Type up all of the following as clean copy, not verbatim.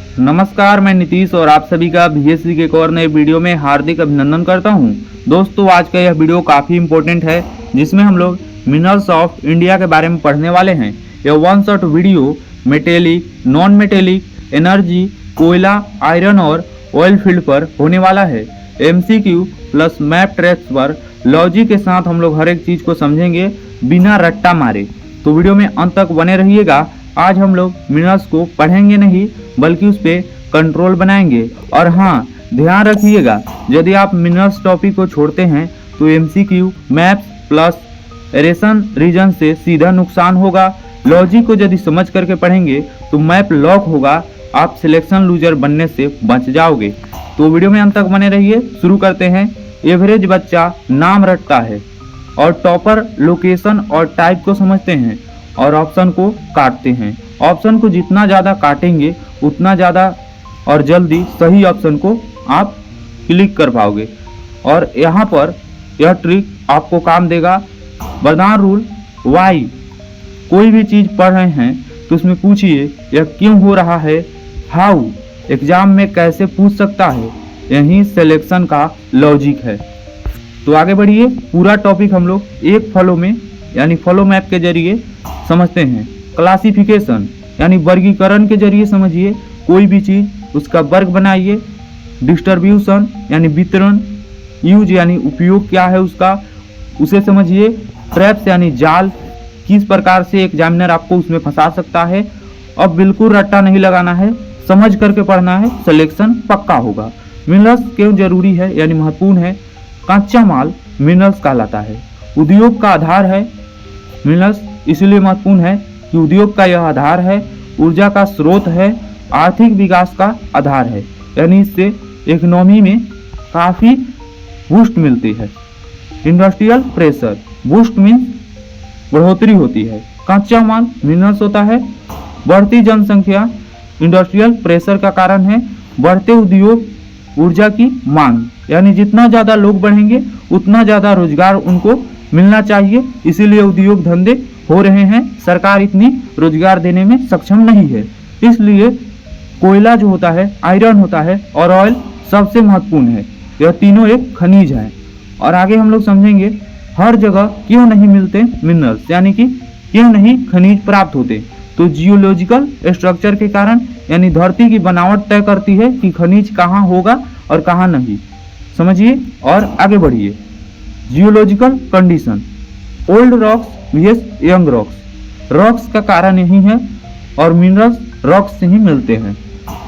नमस्कार, मैं नीतीश और आप सभी का बीएससी के एक और नए वीडियो में हार्दिक अभिनंदन करता हूं। दोस्तों, आज का यह वीडियो काफ़ी इम्पोर्टेंट है जिसमें हम लोग मिनरल्स ऑफ इंडिया के बारे में पढ़ने वाले हैं। यह one shot video metallic, non metallic, energy, कोयला, आयरन और ऑयल फील्ड पर होने वाला है। एमसीक्यू प्लस मैप ट्रैक्स पर लॉजिक के साथ हम लोग हर एक चीज़ को समझेंगे बिना रट्टा मारे, तो वीडियो में अंत तक बने रहिएगा। आज हम लोग मिनरल्स को पढ़ेंगे नहीं बल्कि उस पर कंट्रोल बनाएंगे। और हाँ, ध्यान रखिएगा, यदि आप मिनरल्स टॉपिक को छोड़ते हैं तो एमसीक्यू, मैप्स प्लस एरेशन रीजन से सीधा नुकसान होगा। लॉजिक को यदि समझ करके पढ़ेंगे तो मैप लॉक होगा, आप सिलेक्शन लूजर बनने से बच जाओगे। तो वीडियो में अंत तक बने रहिए। शुरू करते हैं। एवरेज बच्चा नाम रटता है और टॉपर लोकेशन और टाइप को समझते हैं और ऑप्शन को काटते हैं। ऑप्शन को जितना ज़्यादा काटेंगे उतना ज़्यादा और जल्दी सही ऑप्शन को आप क्लिक कर पाओगे। और यहाँ पर यह ट्रिक आपको काम देगा। वरदान रूल वाई, कोई भी चीज़ पढ़ रहे हैं तो उसमें पूछिए यह क्यों हो रहा है। हाउ, एग्जाम में कैसे पूछ सकता है। यही सिलेक्शन का लॉजिक है। तो आगे बढ़िए। पूरा टॉपिक हम लोग एक फॉलो में यानी फॉलो मैप के जरिए समझते हैं। क्लासिफिकेशन यानी वर्गीकरण के जरिए समझिए कोई भी चीज़, उसका वर्ग बनाइए। डिस्ट्रीब्यूशन यानी वितरण, यूज यानी उपयोग क्या है उसका, उसे समझिए। ट्रैप्स यानी जाल, किस प्रकार से एग्जामिनर आपको उसमें फंसा सकता है। अब बिल्कुल रट्टा नहीं लगाना है, समझ करके पढ़ना है, सिलेक्शन पक्का होगा। मिनरल्स क्यों जरूरी है यानी महत्वपूर्ण है। कच्चा माल मिनरल्स कहलाता है। उद्योग का आधार है मिनरल्स, इसलिए महत्वपूर्ण है कि उद्योग का यह आधार है। ऊर्जा का स्रोत है, आर्थिक विकास का आधार है, यानी इससे इकोनॉमी में काफ़ी बूस्ट मिलती है। इंडस्ट्रियल प्रेशर, बूस्ट मीन्स बढ़ोतरी होती है। कच्चा माल मिनरल्स होता है। बढ़ती जनसंख्या इंडस्ट्रियल प्रेशर का कारण है। बढ़ते उद्योग, ऊर्जा की मांग, यानी जितना ज़्यादा लोग बढ़ेंगे उतना ज़्यादा रोजगार उनको मिलना चाहिए, इसीलिए उद्योग धंधे हो रहे हैं। सरकार इतनी रोजगार देने में सक्षम नहीं है, इसलिए कोयला जो होता है, आयरन होता है और ऑयल सबसे महत्वपूर्ण है। यह तीनों एक खनिज है। और आगे हम लोग समझेंगे हर जगह क्यों नहीं मिलते मिनरल्स, यानी कि क्यों नहीं खनिज प्राप्त होते। तो जियोलॉजिकल स्ट्रक्चर के कारण, यानी धरती की बनावट तय करती है कि खनिज कहाँ होगा और कहाँ नहीं, समझिए। और आगे बढ़िए। Geological condition, old rocks VS young rocks. Rocks का कारण यही है और मिनरल्स रॉक्स से ही मिलते हैं।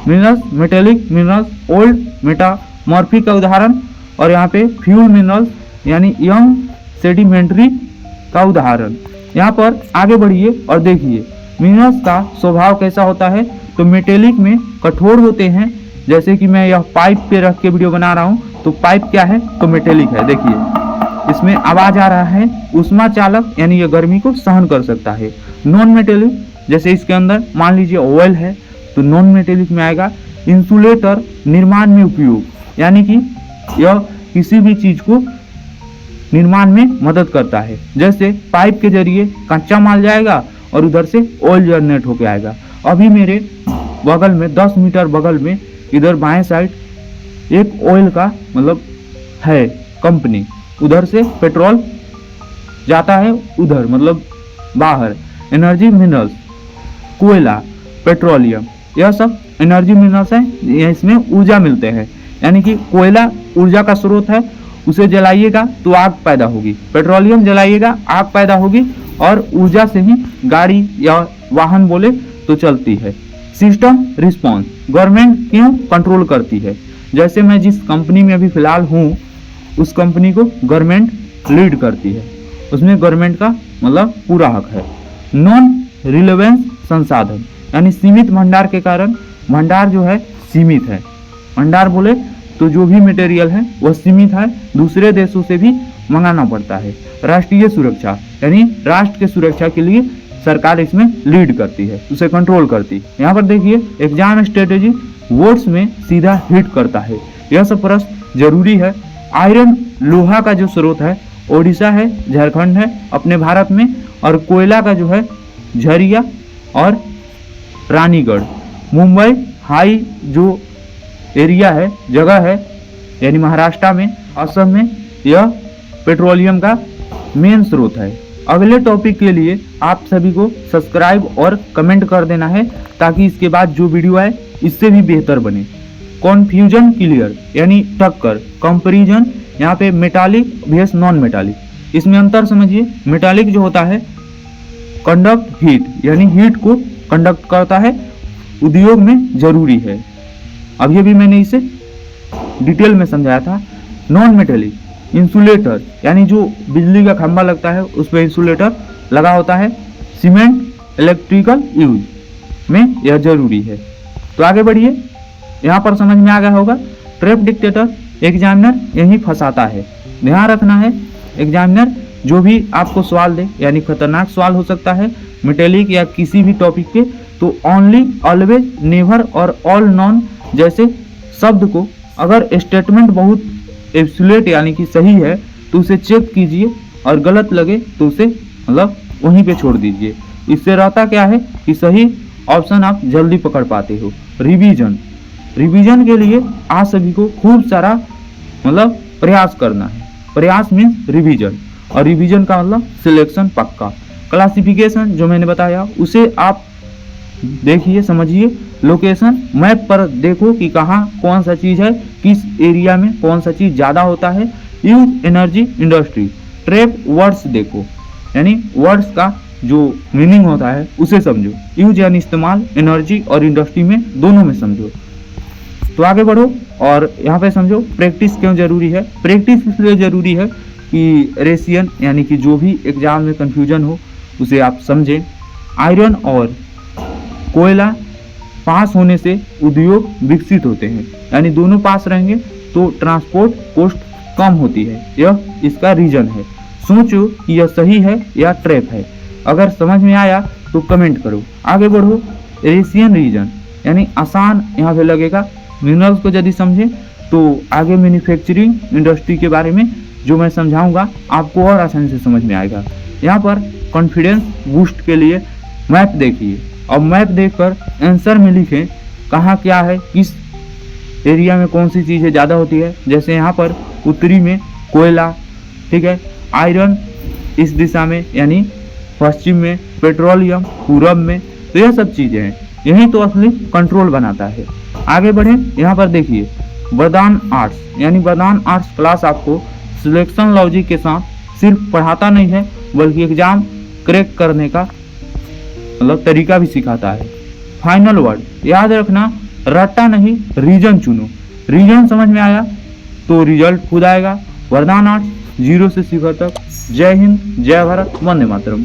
Minerals, metallic minerals, old metamorphic का उदाहरण, और यहाँ पे फ्यूल मिनरल्स यानी यंग सेडिमेंट्री का उदाहरण। यहाँ पर आगे बढ़िए और देखिए मिनरल्स का स्वभाव कैसा होता है। तो मेटेलिक में कठोर होते हैं, जैसे कि मैं यह पाइप पे रख के वीडियो बना रहा हूँ, तो पाइप क्या है तो मेटेलिक है। देखिए इसमें आवाज आ रहा है, उष्मा चालक यानी यह गर्मी को सहन कर सकता है। नॉन मेटेलिक, जैसे इसके अंदर मान लीजिए ऑयल है तो नॉन मेटेलिक में आएगा। इंसुलेटर, निर्माण में उपयोग, यानी कि यह किसी भी चीज को निर्माण में मदद करता है। जैसे पाइप के जरिए कच्चा माल जाएगा और उधर से ऑयल जनरेट होके आएगा। अभी मेरे बगल में 10 मीटर बगल में इधर बाएं साइड एक ऑयल का मतलब है कंपनी, उधर से पेट्रोल जाता है, उधर मतलब बाहर। एनर्जी मिनरल्स, कोयला, पेट्रोलियम, यह सब एनर्जी मिनरल्स हैं। इसमें ऊर्जा मिलते हैं, यानी कि कोयला ऊर्जा का स्रोत है, उसे जलाइएगा तो आग पैदा होगी। पेट्रोलियम जलाइएगा आग पैदा होगी, और ऊर्जा से ही गाड़ी या वाहन बोले तो चलती है। सिस्टम रिस्पॉन्स, गवर्नमेंट क्यों कंट्रोल करती है। जैसे मैं जिस कंपनी में अभी फिलहाल हूँ उस कंपनी को गवर्नमेंट लीड करती है, उसमें गवर्नमेंट का मतलब पूरा हक है। नॉन रिलेवेंस संसाधन, यानी सीमित भंडार के कारण, भंडार जो है सीमित है। भंडार बोले तो जो भी मटेरियल है वह सीमित है, दूसरे देशों से भी मंगाना पड़ता है। राष्ट्रीय सुरक्षा, यानी राष्ट्र के सुरक्षा के लिए सरकार इसमें लीड करती है, उसे कंट्रोल करती है। यहाँ पर देखिए एग्जाम स्ट्रेटेजी वर्ड्स में सीधा हिट करता है, यह सब प्रश्न जरूरी है। आयरन, लोहा का जो स्रोत है ओडिशा है, झारखंड है अपने भारत में, और कोयला का जो है झरिया और रानीगढ़, मुंबई, हाई जो एरिया है, जगह है, यानी महाराष्ट्र में, असम में, यह पेट्रोलियम का मेन स्रोत है। अगले टॉपिक के लिए आप सभी को सब्सक्राइब और कमेंट कर देना है ताकि इसके बाद जो वीडियो आए इससे भी बेहतर बने। कॉन्फ्यूजन क्लियर यानी टक्कर, कंपैरिजन, यहाँ पे मेटालिक वर्सेस नॉन मेटालिक, इसमें अंतर समझिए। मेटालिक जो होता है कंडक्ट हीट, यानी हीट को कंडक्ट करता है, उद्योग में जरूरी है। अब ये भी मैंने इसे डिटेल में समझाया था। नॉन मेटालिक इंसुलेटर, यानी जो बिजली का खंभा लगता है उस पर इंसुलेटर लगा होता है, सीमेंट, इलेक्ट्रिकल यूज में यह जरूरी है। तो आगे बढ़िए, यहाँ पर समझ में आ गया होगा। ट्रैप डिक्टेटर, एग्जामिनर यही फंसाता है। ध्यान रखना है, एग्जामिनर जो भी आपको सवाल दे, यानी खतरनाक सवाल हो सकता है मेटेलिक या किसी भी टॉपिक के, तो ओनली, ऑलवेज, नेवर और ऑल नॉन जैसे शब्द को, अगर स्टेटमेंट बहुत एब्सोल्यूट यानी कि सही है तो उसे चेक कीजिए और गलत लगे तो उसे मतलब वहीं पे छोड़ दीजिए। इससे रहता क्या है कि सही ऑप्शन आप जल्दी पकड़ पाते हो। रिवीजन, रिवीजन के लिए आप सभी को खूब सारा मतलब प्रयास करना है। प्रयास मीन्स रिवीजन, और रिवीजन का मतलब सिलेक्शन पक्का। क्लासिफिकेशन जो मैंने बताया उसे आप देखिए, समझिए। लोकेशन, मैप पर देखो कि कहाँ कौन सा चीज़ है, किस एरिया में कौन सा चीज़ ज़्यादा होता है। Use, energy, industry. Trap, words देखो, यानी वर्ड्स का जो मीनिंग होता है उसे समझो। यूज यानी इस्तेमाल, एनर्जी और इंडस्ट्री में दोनों में समझो। तो आगे बढ़ो और यहाँ पे समझो प्रैक्टिस क्यों जरूरी है। प्रैक्टिस इसलिए जरूरी है कि रेशियन यानी कि जो भी एग्जाम में कंफ्यूजन हो उसे आप समझें। आयरन और कोयला पास होने से उद्योग विकसित होते हैं, यानी दोनों पास रहेंगे तो ट्रांसपोर्ट कॉस्ट कम होती है। यह इसका रीजन है। सोचो कि यह सही है या ट्रैप है। अगर समझ में आया तो कमेंट करो। आगे बढ़ो। एशियन रीजन यानी आसान यहाँ पे लगेगा। मिनरल्स को यदि समझें तो आगे मैन्युफैक्चरिंग इंडस्ट्री के बारे में जो मैं समझाऊंगा आपको और आसानी से समझ में आएगा। यहाँ पर कॉन्फिडेंस बूस्ट के लिए मैप देखिए और मैप देखकर आंसर में लिखें कहाँ क्या है, किस एरिया में कौन सी चीज़ें ज़्यादा होती है। जैसे यहाँ पर उत्तरी में कोयला, ठीक है, आयरन इस दिशा में यानी पश्चिम में, पेट्रोलियम पूरब में, तो यह सब चीज़ें हैं। यही तो असली कंट्रोल बनाता है। आगे बढ़ें, यहाँ पर देखिए वरदान आर्ट्स, यानी वरदान आर्ट्स क्लास आपको सिलेक्शन लॉजिक के साथ सिर्फ पढ़ाता नहीं है बल्कि एग्जाम क्रैक करने का मतलब तरीका भी सिखाता है। फाइनल वर्ड याद रखना, रट्टा नहीं, रीजन चुनो। रीजन समझ में आया तो रिजल्ट खुद आएगा। वरदान आर्ट्स 0 से शिखर तक। जय हिंद, जय भारत, वंदे मातरम।